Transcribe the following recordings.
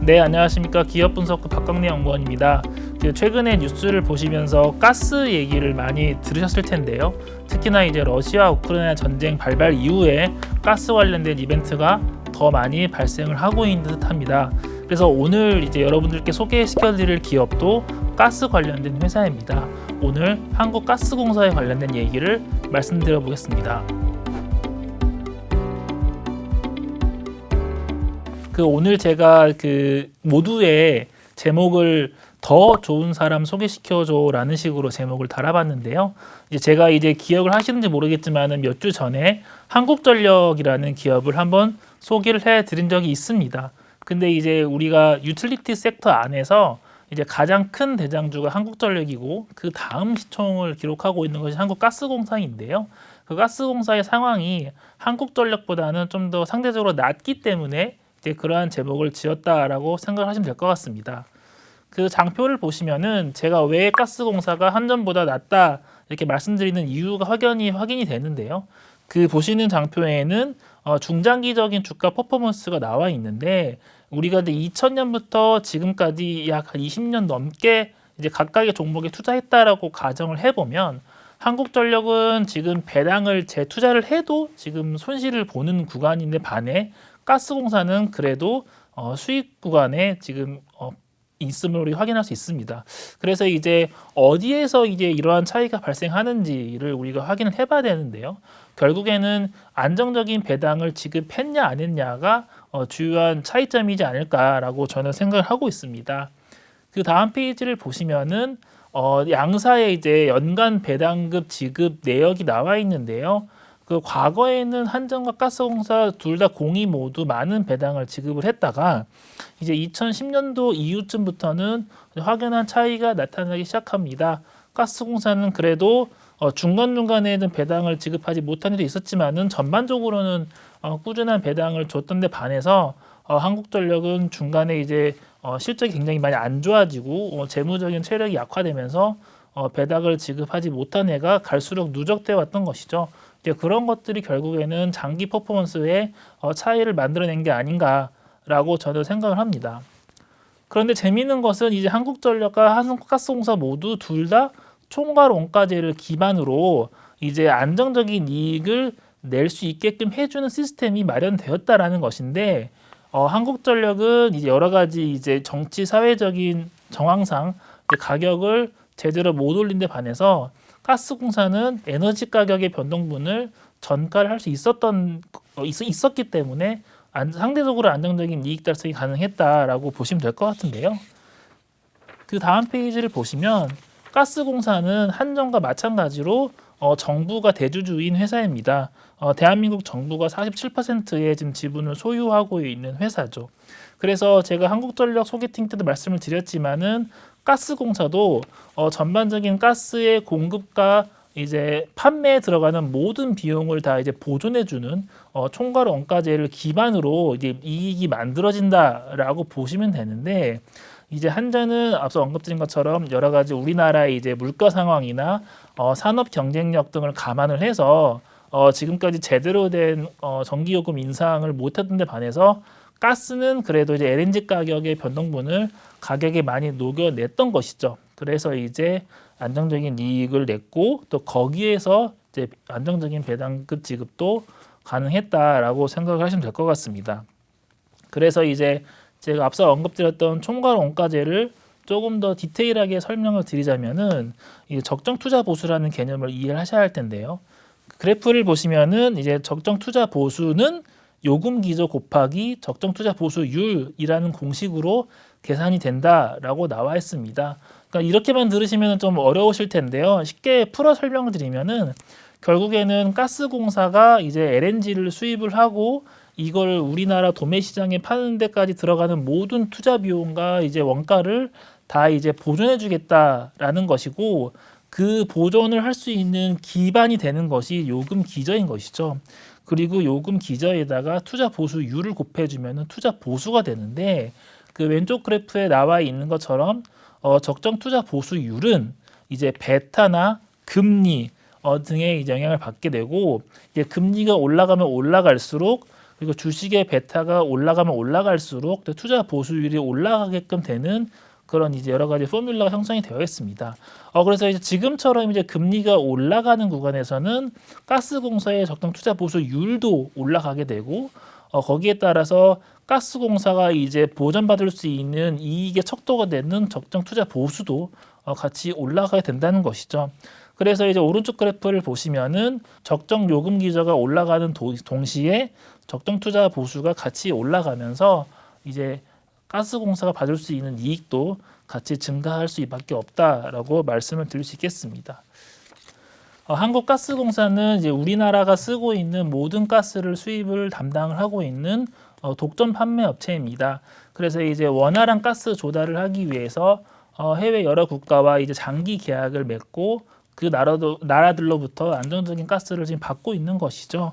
네, 안녕하십니까. 기업분석부 박광래 연구원입니다. 최근에 뉴스를 보시면서 가스 얘기를 많이 들으셨을 텐데요. 특히나 이제 러시아 우크라이나 전쟁 발발 이후에 가스 관련된 이벤트가 더 많이 발생을 하고 있는 듯합니다. 그래서 오늘 이제 여러분들께 소개시켜드릴 기업도 가스 관련된 회사입니다. 오늘 한국가스공사에 관련된 얘기를 말씀드려 보겠습니다. 오늘 제가 모두의 제목을 더 좋은 사람 소개시켜줘라는 식으로 제목을 달아봤는데요. 제가 기억을 하시는지 모르겠지만 몇 주 전에 한국전력이라는 기업을 한번 소개를 해드린 적이 있습니다. 근데 우리가 유틸리티 섹터 안에서 가장 큰 대장주가 한국전력이고 그 다음 시총을 기록하고 있는 것이 한국가스공사인데요. 그 가스공사의 상황이 한국전력보다는 좀 더 상대적으로 낮기 때문에 그러한 제목을 지었다라고 생각하시면 될 것 같습니다. 그 장표를 보시면은 제가 왜 가스공사가 한전보다 낫다 이렇게 말씀드리는 이유가 확인이 되는데요. 보시는 장표에는 중장기적인 주가 퍼포먼스가 나와 있는데 우리가 2000년부터 지금까지 약 20년 넘게 각각의 종목에 투자했다라고 가정을 해보면 한국전력은 지금 배당을 재투자를 해도 지금 손실을 보는 구간인데 반해 가스공사는 그래도 수익 구간에 지금 있음을 우리 확인할 수 있습니다. 그래서 어디에서 이러한 차이가 발생하는지를 우리가 확인을 해봐야 되는데요. 결국에는 안정적인 배당을 지급했냐 안 했냐가 주요한 차이점이지 않을까라고 저는 생각을 하고 있습니다. 그 다음 페이지를 보시면은 양사의 연간 배당급 지급 내역이 나와 있는데요. 과거에는 한전과 가스공사 둘 다 공이 모두 많은 배당을 지급을 했다가 2010년도 이후쯤부터는 확연한 차이가 나타나기 시작합니다. 가스공사는 그래도 중간중간에는 배당을 지급하지 못한 일도 있었지만은 전반적으로는 꾸준한 배당을 줬던 데 반해서 한국전력은 중간에 실적이 굉장히 많이 안 좋아지고 재무적인 체력이 약화되면서 배당을 지급하지 못한 해가 갈수록 누적되어 왔던 것이죠. 그런 것들이 결국에는 장기 퍼포먼스에 차이를 만들어낸 게 아닌가라고 저는 생각을 합니다. 그런데 재미있는 것은 한국전력과 한국가스공사 모두 둘 다 총괄 원가제를 기반으로 안정적인 이익을 낼 수 있게끔 해주는 시스템이 마련되었다라는 것인데 한국전력은 여러 가지 정치 사회적인 정황상 가격을 제대로 못 올린 데 반해서 가스공사는 에너지 가격의 변동분을 전가를 할 수 있었기 때문에 상대적으로 안정적인 이익 달성이 가능했다라고 보시면 될 것 같은데요. 그 다음 페이지를 보시면 가스공사는 한전과 마찬가지로 정부가 대주주인 회사입니다. 대한민국 정부가 47%의 지금 지분을 소유하고 있는 회사죠. 그래서 제가 한국전력 소개팅 때도 말씀을 드렸지만은 가스공사도 전반적인 가스의 공급과 판매에 들어가는 모든 비용을 다 보존해주는 총괄 원가제를 기반으로 이익이 만들어진다라고 보시면 되는데 한전은 앞서 언급드린 것처럼 여러 가지 우리나라의 물가 상황이나 산업 경쟁력 등을 감안을 해서 지금까지 제대로 된 전기요금 인상을 못했던 데 반해서 가스는 그래도 LNG 가격의 변동분을 가격에 많이 녹여냈던 것이죠. 그래서 안정적인 이익을 냈고 또 거기에서 안정적인 배당급 지급도 가능했다라고 생각을 하시면 될 것 같습니다. 그래서 제가 앞서 언급드렸던 총괄 원가제를 조금 더 디테일하게 설명을 드리자면은 적정 투자 보수라는 개념을 이해를 하셔야 할 텐데요. 그래프를 보시면은 적정 투자 보수는 요금 기조 곱하기 적정 투자 보수율이라는 공식으로 계산이 된다라고 나와 있습니다. 그러니까 이렇게만 들으시면 좀 어려우실 텐데요. 쉽게 풀어 설명을 드리면은 결국에는 가스공사가 LNG를 수입을 하고 이걸 우리나라 도매 시장에 파는 데까지 들어가는 모든 투자 비용과 원가를 다 보존해 주겠다라는 것이고 그 보존을 할 수 있는 기반이 되는 것이 요금 기저인 것이죠. 그리고 요금 기저에다가 투자 보수율을 곱해주면 투자 보수가 되는데 왼쪽 그래프에 나와 있는 것처럼 적정 투자 보수율은 베타나 금리 등의 영향을 받게 되고 금리가 올라가면 올라갈수록 그리고 주식의 베타가 올라가면 올라갈수록 또 투자 보수율이 올라가게끔 되는 그런 이제 여러 가지 포뮬러가 형성이 되어 있습니다. 그래서 이제 지금처럼 이제 금리가 올라가는 구간에서는 가스공사의 적정 투자 보수율도 올라가게 되고 거기에 따라서 가스공사가 이제 보전받을 수 있는 이익의 척도가 되는 적정 투자 보수도 같이 올라가게 된다는 것이죠. 그래서 이제 오른쪽 그래프를 보시면은 적정 요금 기저가 올라가는 동시에 적정 투자 보수가 같이 올라가면서 이제 가스공사가 받을 수 있는 이익도 같이 증가할 수밖에 없다라고 말씀을 드릴 수 있겠습니다. 한국가스공사는 이제 우리나라가 쓰고 있는 모든 가스를 수입을 담당을 하고 있는 독점 판매 업체입니다. 그래서 이제 원활한 가스 조달을 하기 위해서 해외 여러 국가와 이제 장기 계약을 맺고 그 나라들로부터 안정적인 가스를 지금 받고 있는 것이죠.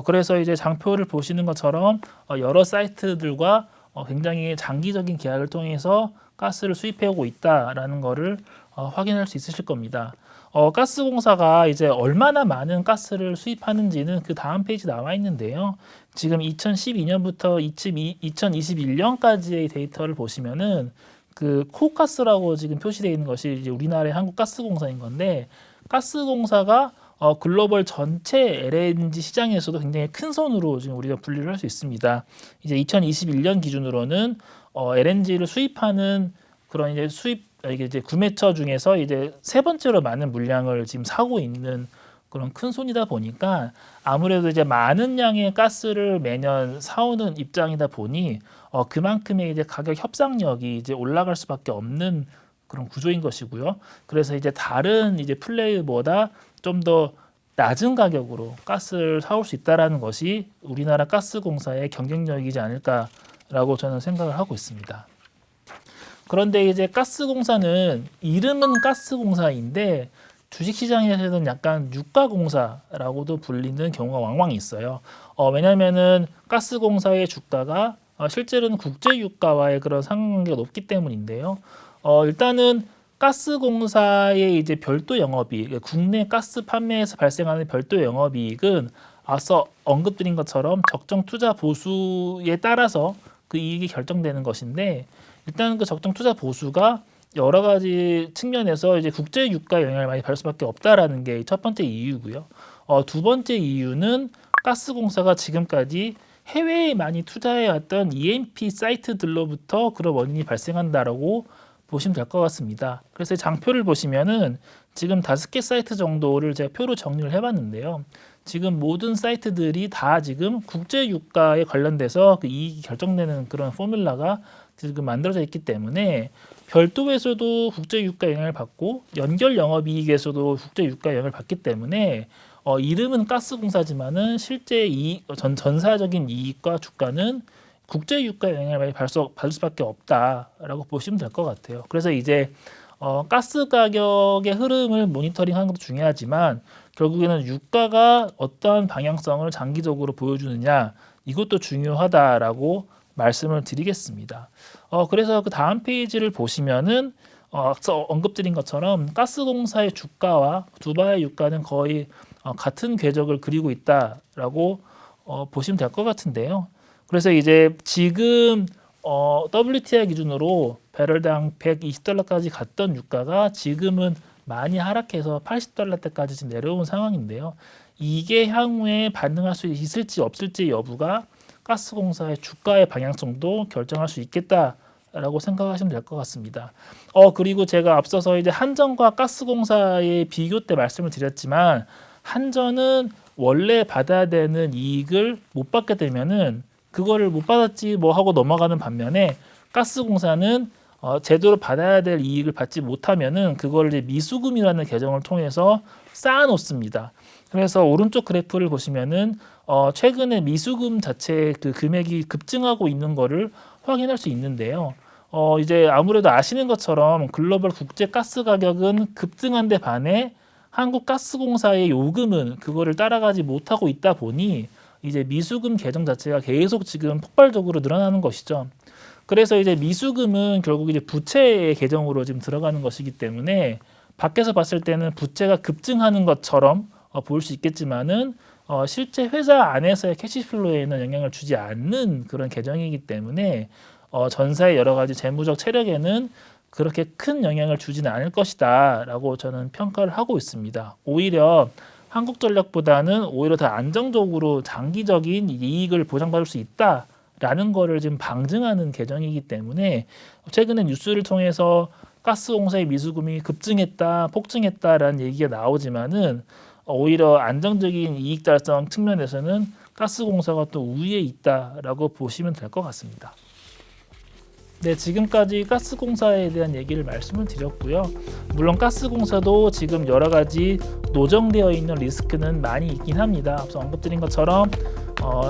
그래서 이제 장표를 보시는 것처럼 여러 사이트들과 굉장히 장기적인 계약을 통해서 가스를 수입해오고 있다라는 것을 확인할 수 있으실 겁니다. 가스공사가 이제 얼마나 많은 가스를 수입하는지는 그 다음 페이지 나와 있는데요. 지금 2012년부터 2021년까지의 데이터를 보시면은 그 코가스라고 지금 표시되어 있는 것이 이제 우리나라의 한국가스공사인 건데, 가스공사가 글로벌 전체 LNG 시장에서도 굉장히 큰 손으로 지금 우리가 분류를 할 수 있습니다. 이제 2021년 기준으로는 LNG를 수입하는 그런 이제 이게 이제 구매처 중에서 이제 세 번째로 많은 물량을 지금 사고 있는 그런 큰 손이다 보니까 아무래도 이제 많은 양의 가스를 매년 사오는 입장이다 보니 그만큼의 이제 가격 협상력이 이제 올라갈 수밖에 없는 그런 구조인 것이고요. 그래서 이제 다른 이제 플레이보다 좀 더 낮은 가격으로 가스를 사올 수 있다라는 것이 우리나라 가스공사의 경쟁력이지 않을까라고 저는 생각을 하고 있습니다. 그런데 이제 가스공사는 이름은 가스공사인데 주식시장에서는 약간 유가공사라고도 불리는 경우가 왕왕 있어요. 왜냐하면은 가스공사의 주가가 실제로는 국제유가와의 그런 상관관계가 높기 때문인데요. 일단은 가스공사의 이제 별도 영업이익, 국내 가스 판매에서 발생하는 별도 영업이익은 앞서 언급드린 것처럼 적정 투자 보수에 따라서 그 이익이 결정되는 것인데, 일단 그 적정 투자 보수가 여러 가지 측면에서 이제 국제 유가 영향을 많이 받을 수밖에 없다라는 게 첫 번째 이유고요. 두 번째 이유는 가스공사가 지금까지 해외에 많이 투자해왔던 E&P 사이트들로부터 그런 원인이 발생한다라고 보시면 될 것 같습니다. 그래서 장표를 보시면은 지금 5개 사이트 정도를 제가 표로 정리를 해봤는데요. 지금 모든 사이트들이 다 지금 국제 유가에 관련돼서 그 이익이 결정되는 그런 포뮬라가 지금 만들어져 있기 때문에 별도에서도 국제 유가 영향을 받고 연결 영업이익에서도 국제 유가 영향을 받기 때문에 이름은 가스공사지만은 실제 전사적인 이익과 주가는 국제 유가 영향을 많이 받을 수밖에 없다라고 보시면 될 것 같아요. 그래서 이제 가스 가격의 흐름을 모니터링하는 것도 중요하지만 결국에는 유가가 어떠한 방향성을 장기적으로 보여주느냐, 이것도 중요하다라고 말씀을 드리겠습니다. 그래서 그 다음 페이지를 보시면은 앞서 언급드린 것처럼 가스공사의 주가와 두바이의 유가는 거의 같은 궤적을 그리고 있다라고 보시면 될 것 같은데요. 그래서 이제 지금 WTI 기준으로 배럴당 120달러까지 갔던 유가가 지금은 많이 하락해서 80달러대까지 지금 내려온 상황인데요. 이게 향후에 반등할 수 있을지 없을지 여부가 가스공사의 주가의 방향성도 결정할 수 있겠다라고 생각하시면 될 것 같습니다. 그리고 제가 앞서서 이제 한전과 가스공사의 비교 때 말씀을 드렸지만, 한전은 원래 받아야 되는 이익을 못 받게 되면은 그거를 못 받았지 뭐 하고 넘어가는 반면에, 가스공사는 제대로 받아야 될 이익을 받지 못하면은 그걸 이제 미수금이라는 계정을 통해서 쌓아놓습니다. 그래서 오른쪽 그래프를 보시면은 최근에 미수금 자체의 그 금액이 급증하고 있는 거를 확인할 수 있는데요. 이제 아무래도 아시는 것처럼 글로벌 국제 가스 가격은 급등한 데 반해 한국가스공사의 요금은 그거를 따라가지 못하고 있다 보니 이제 미수금 계정 자체가 계속 지금 폭발적으로 늘어나는 것이죠. 그래서 이제 미수금은 결국 이제 부채의 계정으로 지금 들어가는 것이기 때문에 밖에서 봤을 때는 부채가 급증하는 것처럼 보일 수 있겠지만은 실제 회사 안에서의 캐시플로우에는 영향을 주지 않는 그런 계정이기 때문에 전사의 여러 가지 재무적 체력에는 그렇게 큰 영향을 주지는 않을 것이다라고 저는 평가를 하고 있습니다. 오히려 한국전력보다는 오히려 더 안정적으로 장기적인 이익을 보장받을 수 있다라는 거를 지금 방증하는 계정이기 때문에 최근에 뉴스를 통해서 가스공사의 미수금이 급증했다, 폭증했다라는 얘기가 나오지만은 오히려 안정적인 이익 달성 측면에서는 가스공사가 또 우위에 있다라고 보시면 될 것 같습니다. 네, 지금까지 가스공사에 대한 얘기를 말씀을 드렸고요. 물론 가스공사도 지금 여러 가지 노정되어 있는 리스크는 많이 있긴 합니다. 앞서 언급드린 것처럼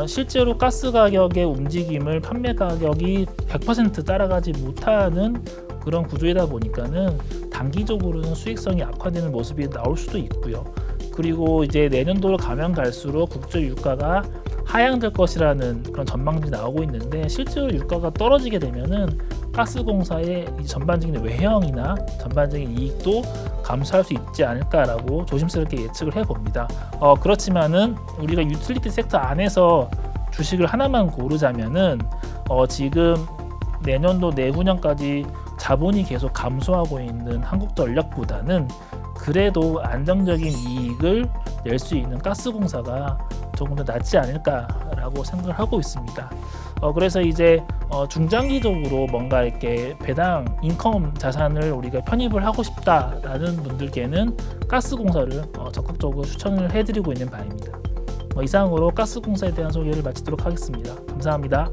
실제로 가스 가격의 움직임을 판매 가격이 100% 따라가지 못하는 그런 구조이다 보니까는 단기적으로는 수익성이 악화되는 모습이 나올 수도 있고요. 그리고 이제 내년도로 가면 갈수록 국제 유가가 하향될 것이라는 그런 전망들이 나오고 있는데 실제로 유가가 떨어지게 되면은 가스공사의 이 전반적인 외형이나 전반적인 이익도 감소할 수 있지 않을까라고 조심스럽게 예측을 해봅니다. 그렇지만은 우리가 유틸리티 섹터 안에서 주식을 하나만 고르자면은 지금 내년도 내후년까지 자본이 계속 감소하고 있는 한국전력보다는 그래도 안정적인 이익을 낼 수 있는 가스공사가 조금 더 낫지 않을까라고 생각을 하고 있습니다. 그래서 이제 중장기적으로 뭔가 이렇게 배당 인컴 자산을 우리가 편입을 하고 싶다라는 분들께는 가스공사를 적극적으로 추천을 해드리고 있는 바입니다. 이상으로 가스공사에 대한 소개를 마치도록 하겠습니다. 감사합니다.